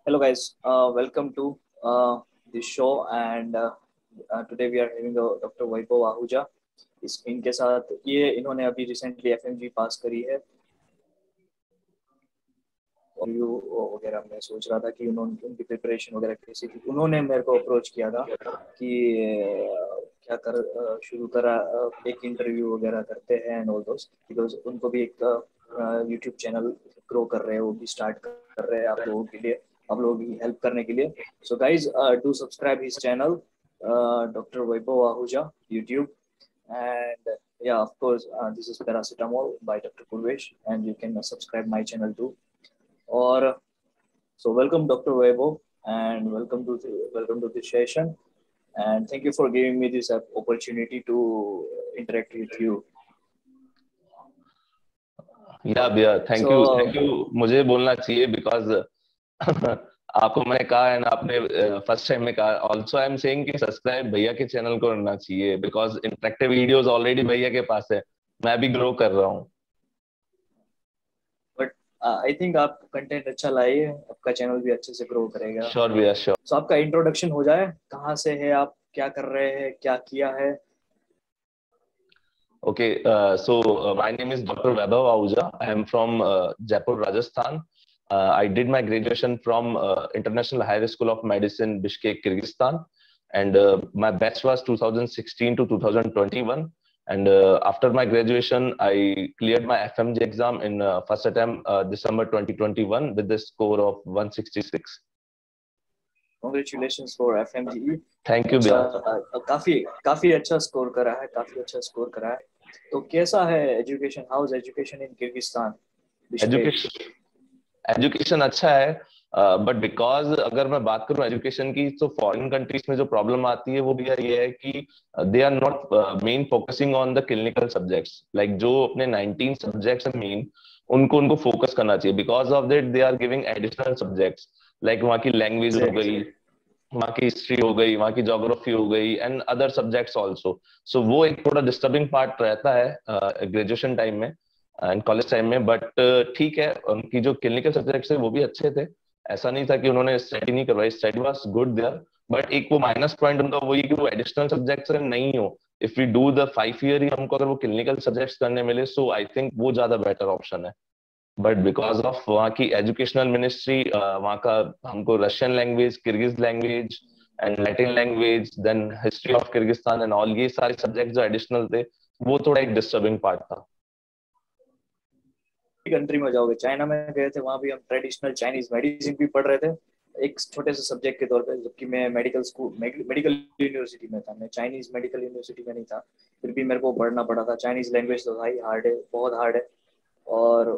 Hello guys, welcome to this show and today we are having Dr. Vaibhav Ahuja. इनके साथ ये इन्होंने अभी रिसेंटली एफएमजी पास करी है और यू वगैरह मैं सोच रहा था कि उन्होंने उनकी प्रिपरेशन वगैरह कैसी थी। उन्होंने मेरे को अप्रोच किया था कि क्या कर शुरू करा एक इंटरव्यू वगैरह करते हैं एंड ऑल दोस बिकॉज उनको भी एक यूट्यूब चैनल ग्रो कर रहे हैं, वो भी स्टार्ट कर रहे हैं आप लोगों के लिए, आप लोगों की हेल्प करने के लिए। So guys do subscribe his channel doctor Vaibhav Ahuja YouTube and yeah, of course, this is Paracetamol by Dr. Purvesh and you can subscribe my channel too. Or so welcome Dr. Vaibhav and welcome to this session and thank you for giving me this opportunity to interact with you. Yeah, thank you मुझे बोलना चाहिए because आपको मैंने कहा है ना, आपने first time में कहा। ऑल्सो आई एम सेइंग कि सब्सक्राइब भैया के चैनल को करना चाहिए बिकॉज इंटरेक्टिव वीडियोस ऑलरेडी भैया के पास है, मैं भी ग्रो कर रहा हूँ। बट आई थिंक आप कंटेंट अच्छा लाइए, आपका चैनल भी अच्छे से ग्रो करेगा। श्योर भैया श्योर। सो आपका इंट्रोडक्शन हो जाए, कहाँ से है आप, क्या कर रहे हैं, क्या किया है? Okay, so my name is Dr. Vaibhav Ahuja. I am from Jaipur, Rajasthan. I did my graduation from International Higher School of Medicine, Bishkek, Kyrgyzstan, and my batch was 2016 to 2021. And after my graduation, I cleared my FMG exam in first attempt, December 2021, with the score of 166. Congratulations for FMGE. Thank you भैया। काफी अच्छा score करा है, काफी अच्छा score करा है। तो कैसा है education, how is education in Kyrgyzstan? Education अच्छा है, बट बिकॉज अगर मैं बात करूं एजुकेशन की, तो फॉरेन कंट्रीज में जो प्रॉब्लम आती है वो भी ये है कि they are not main focusing on the clinical subjects. Like जो अपने 19 सब्जेक्ट्स है मेन, उनको फोकस करना चाहिए। Because of that they are giving additional subjects, like वहाँ की लैंग्वेज हो गई, वहाँ की हिस्ट्री हो गई, वहाँ की ज्योग्राफी हो गई एंड अदर सब्जेक्ट्स ऑल्सो। सो वो एक थोड़ा डिस्टर्बिंग पार्ट रहता है ग्रेजुएशन टाइम में एंड कॉलेज टाइम में। बट ठीक है, उनकी जो क्लिनिकल सब्जेक्ट्स है वो भी अच्छे थे, ऐसा नहीं था कि उन्होंने स्टडी नहीं करवाई, study was good there. But एक वो माइनस पॉइंट उनका वही कि वो एडिशनल सब्जेक्ट्स अगर नहीं हो, if we do the 5 year ही हमको अगर वो क्लिनिकल सब्जेक्ट्स करने मिले, सो आई थिंक वो ज्यादा बेटर ऑप्शन है। बट बिकॉज ऑफ वहाँ की एजुकेशनल मिनिस्ट्री, वहाँ का हमको Russian language, Kyrgyz language and Latin language, then history of Kyrgyzstan and all, ये सारे सब्जेक्ट जो एडिशनल थे, वो थोड़ा एक डिस्टर्बिंग पार्ट था। कंट्री में जाओगे, चाइना में गए थे, वहां भी हम ट्रेडिशनल चाइनीज मेडिसिन भी पढ़ रहे थे एक छोटे से सब्जेक्ट के तौर पे, जबकि मैं मेडिकल यूनिवर्सिटी में था, मैं चाइनीज मेडिकल यूनिवर्सिटी में नहीं था, फिर भी मेरे को पढ़ना पड़ा था। चाइनीज लैंग्वेज तो भाई हार्ड है, बहुत हार्ड है, और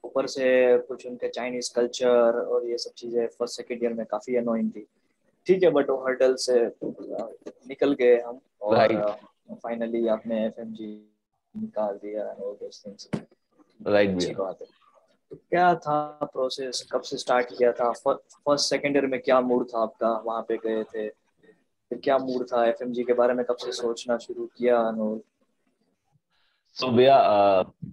ऊपर से कुछ उनके चाइनीज कल्चर और ये सब चीजें फर्स्ट सेकेंड ईयर में काफी अनोइंग थी। ठीक है, बट वो हर्डल से निकल गए हम और फाइनली आपने एफएमजी निकाल दिया और दोस थिंग्स। अच्छी बात है। तो क्या था प्रोसेस, कब से स्टार्ट किया था? फर्स्ट सेकेंड ईयर में क्या मूड था आपका, वहां पे गए थे, फिर क्या मूड था एफएमजी के बारे में, कब से सोचना शुरू किया अनूर? सो भैया,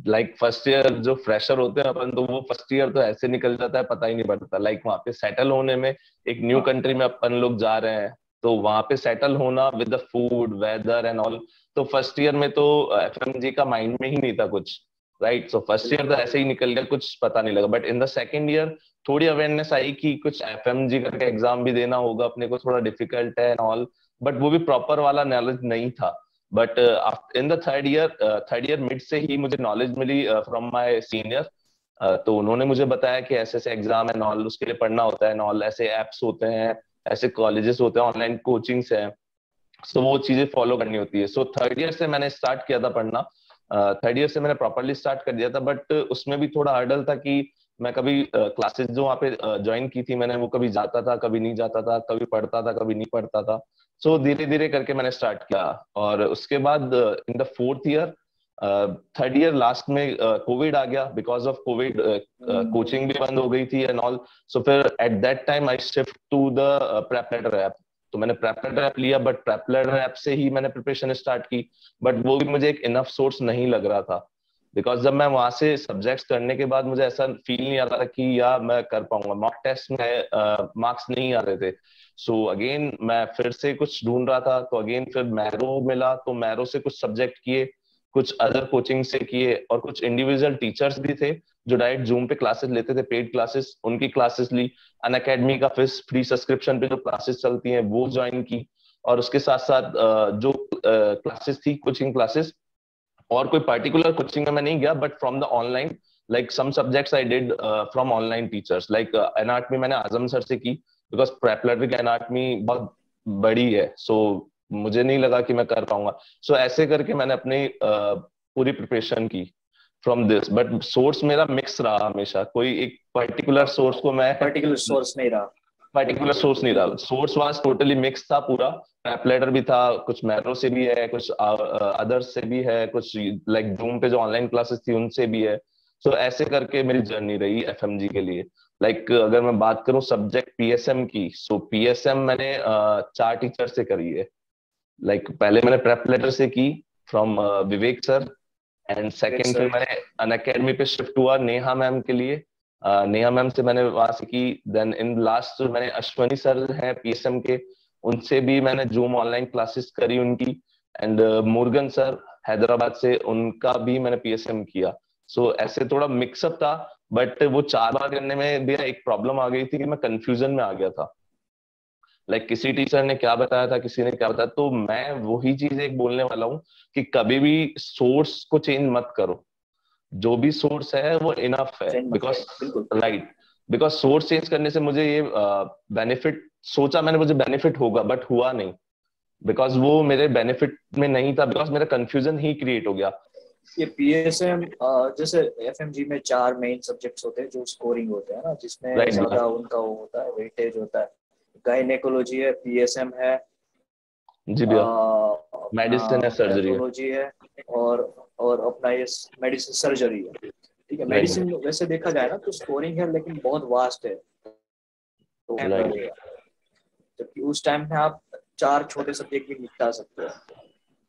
लाइक फर्स्ट ईयर जो फ्रेशर होते हैं अपन, तो वो फर्स्ट ईयर तो ऐसे निकल जाता है, पता ही नहीं पड़ता। लाइक वहाँ पे सेटल होने में, एक न्यू कंट्री में अपन लोग जा रहे हैं, तो वहाँ पे सेटल होना with the food, weather and all, तो फर्स्ट ईयर में तो एफएमजी का माइंड में ही नहीं था कुछ, राइट। सो फर्स्ट ईयर तो ऐसे ही निकल गया, कुछ पता नहीं लगा। But in the second year थोड़ी अवेयरनेस आई कि कुछ एफएमजी करके एग्जाम भी देना होगा अपने को, थोड़ा डिफिकल्ट है एंड ऑल, बट वो भी प्रॉपर वाला नॉलेज नहीं था। But in the third year mid से ही मुझे नॉलेज मिली फ्रॉम माय सीनियर। तो उन्होंने मुझे बताया कि ऐसे ऐसे एग्जाम है नॉल, उसके लिए पढ़ना होता है नॉल, ऐसे एप्स होते हैं, ऐसे कॉलेजेस होते हैं, ऑनलाइन कोचिंग्स हैं, सो वो चीजें फॉलो करनी होती है। सो थर्ड ईयर से मैंने स्टार्ट किया था पढ़ना, थर्ड ईयर से मैंने प्रॉपरली स्टार्ट कर दिया था। बट उसमें भी थोड़ा हर्डल था कि मैं कभी क्लासेस जो वहाँ पे ज्वाइन की थी मैंने, वो कभी जाता था, कभी नहीं जाता था, कभी पढ़ता था, कभी नहीं पढ़ता था। सो धीरे धीरे करके मैंने स्टार्ट किया। और उसके बाद in the fourth year, third year last में कोविड आ गया। बिकॉज ऑफ कोविड कोचिंग भी बंद हो गई थी एंड ऑल। सो फिर at that time I shift to the PrepLadder app. तो मैंने प्रेपलेटर ऐप लिया, बट प्रेपलेटर ऐप से ही मैंने प्रिपरेशन स्टार्ट की, बट वो भी मुझे एक इनफ सोर्स नहीं लग रहा था। बिकॉज जब मैं वहां से सब्जेक्ट्स करने के बाद मुझे ऐसा फील नहीं आता था कि यार मैं कर पाऊंगा, मॉक टेस्ट में मार्क्स नहीं आ रहे थे। सो अगेन मैं फिर से कुछ ढूंढ रहा था, तो अगेन फिर मैरो मिला, तो मैरो से कुछ सब्जेक्ट किए, कुछ अदर कोचिंग से किए, और कुछ इंडिविजुअल टीचर्स भी थे जो डायरेक्ट जूम पे क्लासेस लेते थे, पेड क्लासेस, उनकी क्लासेस ली। अन अकेडमी का फ्री सब्सक्रिप्शन पे जो क्लासेस चलती हैं वो ज्वाइन की, और उसके साथ साथ जो क्लासेस थी, कोचिंग क्लासेस, और कोई पर्टिकुलर कोचिंग में मैं नहीं गया, but from the online, like some subjects I did from online teachers, like anatomy मैंने आजम सर से की, बिकॉज प्रेपरेटरी का एनाटमी बहुत बड़ी है, सो मुझे नहीं लगा कि मैं कर पाऊंगा। सो ऐसे करके मैंने अपनी पूरी प्रिपरेशन की फ्रॉम दिस, बट सोर्स मेरा मिक्स रहा हमेशा, कोई एक पर्टिकुलर सोर्स को मैं पर्टिकुलर सोर्स नहीं रहा। पर्टिकुलर सोर्स नहीं रहा, सोर्स वाज टोटली मिक्स था पूरा। एपलेटर भी था, कुछ मैरो से भी है, कुछ अदर्स से भी है, कुछ लाइक जूम पे जो ऑनलाइन क्लासेस थी उनसे भी है। सो ऐसे करके मेरी जर्नी रही एफएमजी के लिए। लाइक अगर मैं बात करूं सब्जेक्ट पीएसएम की, सो पीएसएम मैंने 4 टीचर से करी है। लाइक पहले मैंने प्रेपलेटर से की from Vivek sir, and Vivek second फिर सर। मैंने अन अकेडमी पे शिफ्ट हुआ नेहा मैम के लिए। नेहा मैम से मैंने वहां से की। देन इन लास्ट मैंने अश्वनी सर हैं पीएसएम के, उनसे भी मैंने जूम ऑनलाइन क्लासेस करी उनकी। एंड मुर्गन सर हैदराबाद से, उनका भी मैंने पीएसएम किया। सो ऐसे थोड़ा मिक्सअप था, बट वो 4 बार करने में भी एक प्रॉब्लम आ गई थी कि मैं कंफ्यूजन में आ गया था। लाइक किसी टीचर ने क्या बताया था, किसी ने क्या बताया, तो मैं वही चीज एक बोलने वाला हूँ कि कभी भी सोर्स को चेंज मत करो, जो भी सोर्स है वो इनफ है। चेंज मत बिकॉज करो, बिल्कुल। राइट, बिकॉज सोर्स चेंज करने से मुझे ये बेनिफिट सोचा मैंने, मुझे बेनिफिट होगा, बट हुआ नहीं, बिकॉज वो मेरे बेनिफिट में नहीं था, बिकॉज मेरा कंफ्यूजन ही क्रिएट हो गया। ये पीएसएम जैसे एफएमजी में 4 मेन सब्जेक्ट्स होते हैं जो स्कोरिंग होते हैं ना, जिसमें राइट भैया। ज्यादा उनका वो होता है, वेटेज होता है। गायनेकोलॉजी है, पीएसएम है, जी भैया। अपना मेडिसिन है, सर्जरी है। पैथोलॉजी है, और अपना ये मेडिसिन सर्जरी है। ठीक है, राइट मेडिसिन वैसे देखा जाए ना तो स्कोरिंग है लेकिन बहुत वास्ट है, तो टाइम राइट। लगेगा। जबकि उस टाइम में आप 4 छोटे सब्जेक्ट भी निपटा सकते हो।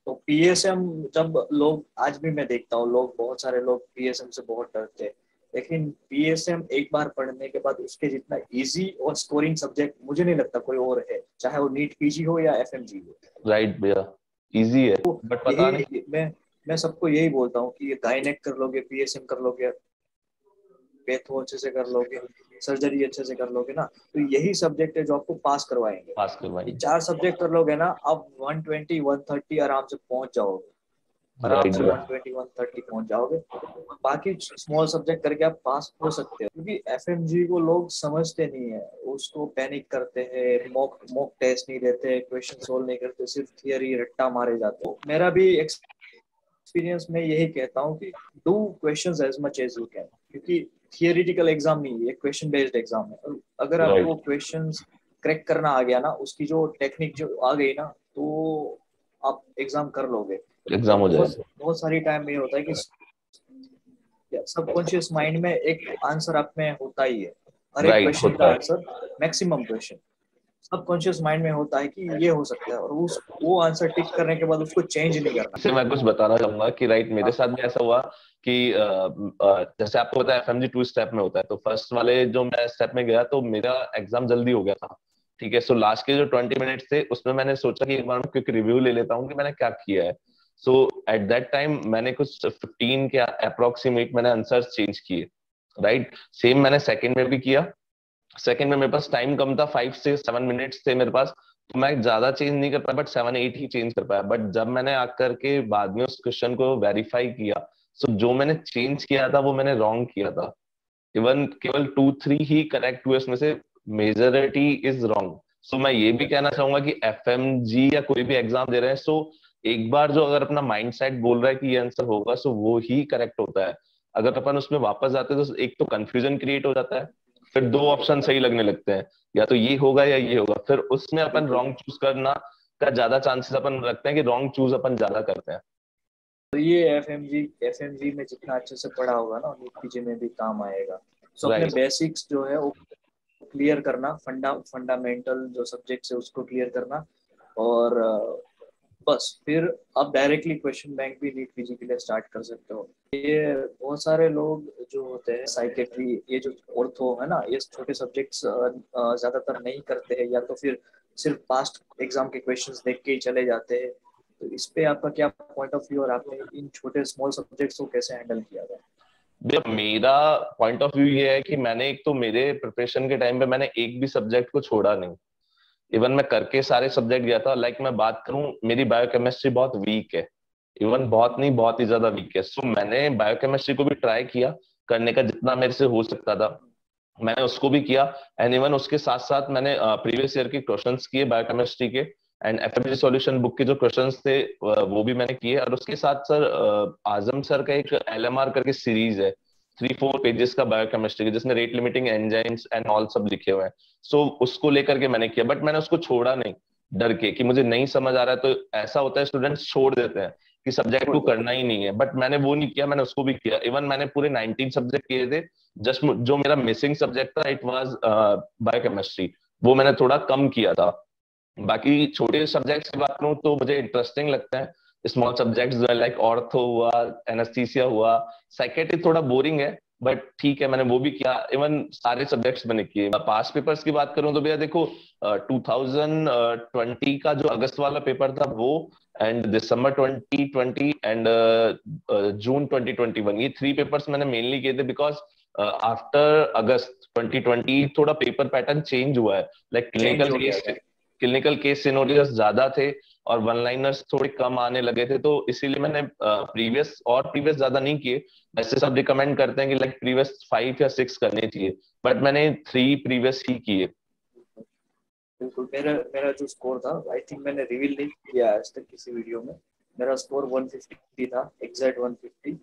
तो पीएसएम, जब लोग, आज भी मैं देखता हूँ लोग, बहुत सारे लोग पीएसएम से बहुत डरते हैं, लेकिन पीएसएम एक बार पढ़ने के बाद उसके जितना इजी और स्कोरिंग सब्जेक्ट मुझे नहीं लगता कोई और है, चाहे वो नीट पीजी हो या एफएमजी हो। राइट भैया, इजी है, बट पता नहीं। यही मैं सबको यही बोलता हूँ कि ये गायनेक कर लोगे, पीएसएम कर लोगे, पेथो अच्छे से कर लोगे, सर्जरी अच्छे से कर लोगे ना, तो यही सब्जेक्ट है जो आपको पास करवाएंगे। पास ये करवाएंगे। 4 सब्जेक्ट कर लोगे ना, आप 120 130 आराम से पहुंच जाओगे, आराम राइट से भैया। 120 130 पहुंच जाओगे। और बाकी स्मॉल सब्जेक्ट करके आप पास हो सकते हो, क्योंकि एफएमजी को लोग समझते नहीं है, उसको पैनिक करते हैं, मॉक मॉक टेस्ट नहीं देते, क्वेश्चन सोल्व नहीं करते, सिर्फ थियरी रट्टा मारे जाते हो। मेरा भी एक्सपीरियंस में यही कहता हूँ कि do questions as much as you can, क्योंकि थियोरिटिकल एग्जाम नहीं है, ये क्वेश्चन बेस्ड एग्जाम है। और अगर आपको राइट, क्वेश्चंस क्रैक करना आ गया ना, उसकी जो टेक्निक जो आ गई ना, तो आप एग्जाम कर लोगे। एग्जाम और हो बहुत जाएगा। बहुत सारी टाइम में ये होता है कि सबकॉन्शियस माइंड में एक आंसर आप में होता ही है, हर एक राइट, क्वेश्चन का होता है। Answer, maximum question subconscious mind में होता है कि ये हो सकता है, और उस वो आंसर टिक करने के बाद उसको चेंज नहीं करना। इससे मैं कुछ बताना चाहूंगा कि राइट, मेरे हाँ, साथ भी ऐसा हुआ कि जैसे आपको पता है एफएमजी 2 स्टेप में होता है, तो फर्स्ट वाले जो मैं स्टेप में गया तो मेरा एग्जाम जल्दी हो गया था। ठीक है, सो लास्ट के जो 20 मिनट्स थे उसमें मैंने सोचा कि एक बार क्विक रिव्यू ले लेता हूँ कि मैंने क्या किया है। सो एट दैट टाइम मैंने कुछ 15 के अप्रोक्सीमेट मैंने आंसर चेंज किए। राइट, सेम मैंने सेकंड में भी किया। सेकंड में मेरे पास टाइम कम था, 5 से 7 मिनट्स थे मेरे पास, तो मैं ज्यादा चेंज नहीं कर पाया, बट 7 8 ही चेंज कर पाया। बट जब मैंने आकर के बाद में उस क्वेश्चन को वेरीफाई किया, तो जो मैंने चेंज किया था वो मैंने रॉन्ग किया था। इवन केवल 2 3 ही करेक्ट हुए उसमें से, मेजोरिटी इज रॉन्ग। सो मैं ये भी कहना चाहूंगा कि एफएमजी या कोई भी एग्जाम दे रहे हैं, सो एक बार जो अगर अपना माइंड सेट बोल रहा है कि ये आंसर होगा, सो वो ही करेक्ट होता है। अगर अपन उसमें वापस आते हैं तो एक तो कंफ्यूजन क्रिएट हो जाता है, फिर 2 ऑप्शन सही लगने लगते हैं, या तो ये होगा या ये होगा, फिर उसमें अपन बिल्कुल। रॉन्ग चूज करना का ज्यादा चांसेस अपन रखते हैं कि रॉन्ग चूज अपन ज्यादा करते हैं। तो ये एफएमजी में जितना अच्छे से पढ़ा होगा ना, नीट पीजी में भी काम आएगा। सो अपने राइट। बेसिक्स जो है वो क्लियर करना, फंडामेंटल जो सब्जेक्ट्स है उसको क्लियर करना, और बस फिर आप डायरेक्टली क्वेश्चन बैंक भी नीट पीजी के लिए स्टार्ट कर सकते हो। ये बहुत सारे लोग जो होते हैं साइकेट्री, ये जो ऑर्थो है ना, ये छोटे सब्जेक्ट्स ज्यादातर नहीं करते हैं, या तो फिर सिर्फ पास्ट एग्जाम के क्वेश्चंस देख के ही चले जाते हैं। तो इस पे आपका क्या पॉइंट ऑफ व्यू, और आपने इन छोटे स्मॉल सब्जेक्ट्स को कैसे हैंडल किया था? भैया मेरा पॉइंट ऑफ व्यू ये है कि मैंने एक तो मेरे प्रिपरेशन के टाइम पे मैंने एक भी सब्जेक्ट को छोड़ा नहीं। इवन मैं करके सारे सब्जेक्ट गया था। लाइक मैं बात करूं, मेरी बायोकेमिस्ट्री बहुत वीक है। इवन बहुत नहीं, बहुत ही ज्यादा वीक है। सो मैंने बायोकेमिस्ट्री को भी ट्राई किया करने का, जितना मेरे से हो सकता था मैंने उसको भी किया। एंड इवन उसके साथ साथ मैंने प्रीवियस ईयर के क्वेश्चंस किए बायोकेमिस्ट्री के, एंड एफएमजी सॉल्यूशन बुक के जो क्वेश्चंस थे वो भी मैंने किए। और उसके साथ सर आजम सर का एक एलएमआर करके सीरीज है 3-4 पेजेस का बायोकेमिस्ट्री के, जिसमें rate limiting enzymes and all सब लिखे हुए हैं। सो उसको लेकर के मैंने किया, बट मैंने उसको छोड़ा नहीं डर के कि मुझे नहीं समझ आ रहा है। तो ऐसा होता है स्टूडेंट्स छोड़ देते हैं कि सब्जेक्ट को करना ही नहीं है, बट मैंने वो नहीं किया, मैंने उसको भी किया। इवन मैंने पूरे 19 सब्जेक्ट किए थे। जस्ट जो मेरा मिसिंग सब्जेक्ट था इट वाज बायोकेमिस्ट्री, वो मैंने थोड़ा कम किया था। बाकी छोटे सब्जेक्ट्स की बात करूँ तो मुझे इंटरेस्टिंग लगता है स्मॉल सब्जेक्ट्स जो है, लाइक ऑर्थो हुआ, एनेस्थीसिया हुआ। साइकेट्री थोड़ा बोरिंग है, बट ठीक है, मैंने वो भी किया। इवन सारे सब्जेक्ट्स मैंने किए। पास पेपर्स की बात करूं तो भैया देखो 2020 का जो अगस्त वाला पेपर था वो, एंड दिसंबर 2020 एंड जून 2021, ये 3 पेपर्स मैंने मेनली किए थे। बिकॉज आफ्टर अगस्त 2020 थोड़ा पेपर पैटर्न चेंज हुआ है। लाइक चेंज हो गया था। क्लिनिकल केस सिनोरियस ज्यादा थे और वन लाइनर्स थोड़े कम आने लगे थे। तो इसीलिए मैंने प्रीवियस ज्यादा नहीं किए। वैसे सब रिकमेंड करते हैं कि लाइक प्रीवियस 5 या 6 करने चाहिए, बट मैंने 3 प्रीवियस ही किए। बिल्कुल, मेरा मेरा जो स्कोर था, आई थिंक मैंने रिवील नहीं किया आज तक किसी वीडियो में। मेरा स्कोर 150 था, एग्जैक्ट 150।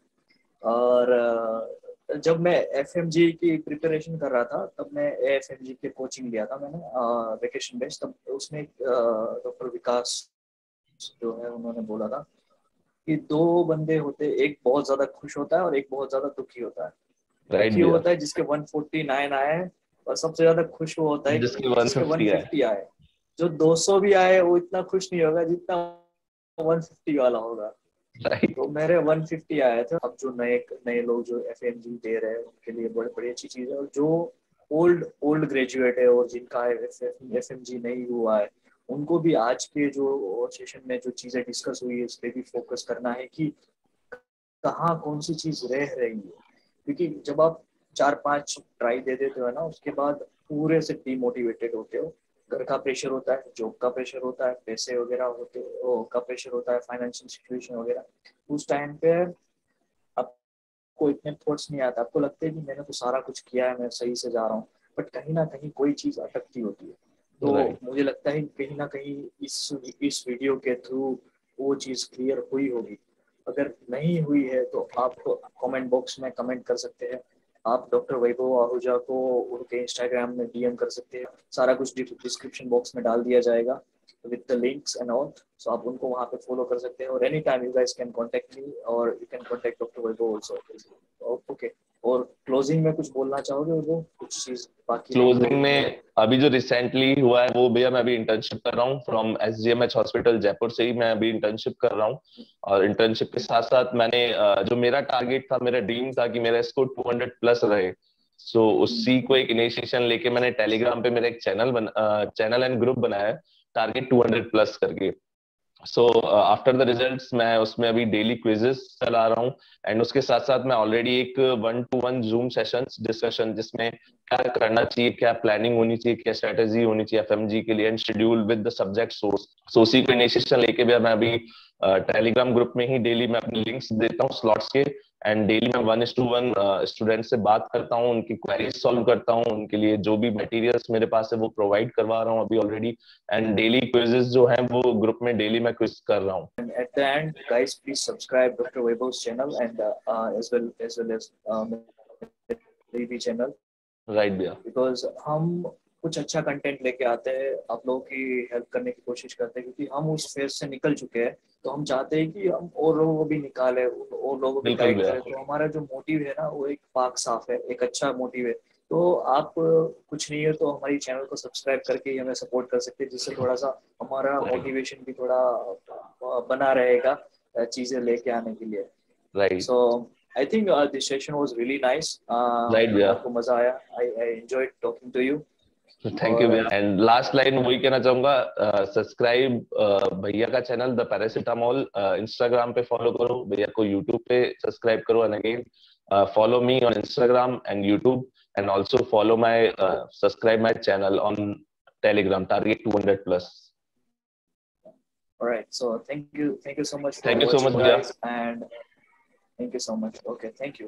और जब मैं एफएमजी की प्रिपरेशन कर रहा था, तब मैं एफएमजी के कोचिंग लिया था मैंने, वेकेशन बेस्ड। तब उसमें डॉक्टर विकास जो है, उन्होंने बोला था कि दो बंदे होते, एक बहुत ज्यादा खुश होता है और एक बहुत ज्यादा दुखी होता है। राइट दुखी भैया। होता है जिसके 149 आए, और सबसे ज्यादा खुश वो होता है जिसकी जिसके 150 है। 150 आए। जो 200 भी आए वो इतना खुश नहीं होगा जितना 150 वाला होगा। राइट। तो मेरे 150 आए थे। अब जो नए नए लोग जो एफएमजी दे रहे हैं उनके लिए बड़ी बड़ी अच्छी चीज है। और जो ओल्ड ओल्ड ग्रेजुएट है और जिनका एफएमजी नहीं हुआ है, उनको भी आज के जो सेशन में जो चीजें डिस्कस हुई है इस पे भी फोकस करना है कि कहाँ कौन सी चीज रह रही है। क्योंकि जब आप 4-5 ट्राई दे देते हो ना, उसके बाद पूरे से डिमोटिवेटेड होते हो। घर का प्रेशर होता है, जॉब का प्रेशर होता है, पैसे वगैरह होते हो का प्रेशर होता है, फाइनेंशियल सिचुएशन वगैरह। उस टाइम पे आपको इतने थॉट्स नहीं आता, आपको लगता है कि मैंने तो सारा कुछ किया है, मैं सही से जा रहा हूँ, बट कहीं ना कहीं कोई चीज अटकती होती है। तो राइट। मुझे लगता है कि कहीं ना कहीं इस वीडियो के थ्रू वो चीज क्लियर हुई होगी। अगर नहीं हुई है तो आप कमेंट बॉक्स में कमेंट कर सकते हैं। आप डॉक्टर वैभव आहूजा को उनके इंस्टाग्राम में डीएम कर सकते हैं। सारा कुछ डिस्क्रिप्शन बॉक्स में डाल दिया जाएगा with the links and all. So आप उनको वहाँ पे फॉलो कर सकते हैं, और any time you guys can contact me और you can contact doctor Vaibhav also. Okay. और क्लोजिंग में कुछ बोलना चाहोगे वैभव, कुछ चीज बाकी रह गई क्लोजिंग हो तो? में अभी जो रिसेंटली हुआ है वो भैया, मैं अभी इंटर्नशिप कर रहा हूँ फ्रॉम एसजीएमएच हॉस्पिटल जयपुर से ही मैं अभी इंटर्नशिप कर रहा हूँ। और इंटर्नशिप के साथ साथ मैंने जो मेरा टारगेट था, मेरा ड्रीम था कि मेरा स्कोर 200+ रहे। सो उसी को एक इनिशिएशन लेके मैंने टेलीग्राम पे मेरा एक चैनल एंड ग्रुप बनाया है, टारगेट 200+ करके। सो आफ्टर द रिजल्ट्स मैं उसमें अभी डेली क्विजेस चला रहा हूँ। एंड उसके साथ साथ मैं ऑलरेडी एक 1-to-1 जूम सेशंस डिस्कशन, जिसमें क्या करना चाहिए, क्या प्लानिंग होनी चाहिए, क्या स्ट्रेटेजी होनी चाहिए एफएमजी के लिए, and schedule with the subject source. So उसी को इनिशिएशन लेके भी मैं अभी टेलीग्राम ग्रुप में ही डेली मैं अपने लिंक्स देता हूँ स्लॉट्स के। एंड डेली मैं 1:1 स्टूडेंट से बात करता हूँ, उनकी क्वेरीज सॉल्व करता हूँ, उनके लिए जो भी मटेरियल्स मेरे पास है वो प्रोवाइड करवा रहा हूँ अभी ऑलरेडी। एंड डेली क्विजेस जो हैं वो ग्रुप में डेली मैं क्विज कर रहा हूँ। And at the end, guys, please subscribe Dr. Vaibhav's channel, and as Devi channel, right भैया। because हम कुछ अच्छा कंटेंट लेके आते हैं, आप लोगों की हेल्प करने की कोशिश करते हैं, क्योंकि हम उस फेज से निकल चुके हैं। तो हम चाहते हैं कि हम और लोगों को भी निकाले, और लोगों को भी बिल्कुल गाइड भैया। करें। तो हमारा जो मोटिव है ना, वो एक पाक साफ है, एक अच्छा मोटिव है तो आप कुछ नहीं है तो हमारी चैनल को सब्सक्राइब करके ही हमें सपोर्ट कर सकते हैं, जिससे थोड़ा सा हमारा मोटिवेशन भी थोड़ा बना रहेगा चीजें लेके आने के लिए। Right. So I think this session was really nice. Right भैया। मेरे को मजा आया, I enjoyed talking to you. Thank you और भैया। एंड लास्ट लाइन वही कहना चाहूंगा, सब्सक्राइब भैया का चैनल द पैरासिटामोल, इंस्टाग्राम पे फॉलो करो, भैया को यूट्यूब पे सब्सक्राइब करो, and again follow me on Instagram and YouTube, and also follow my subscribe my channel on Telegram, target 200+। alright, so thank you so much for thank you so much watching भैया। guys, and thank you so much. Okay, thank you.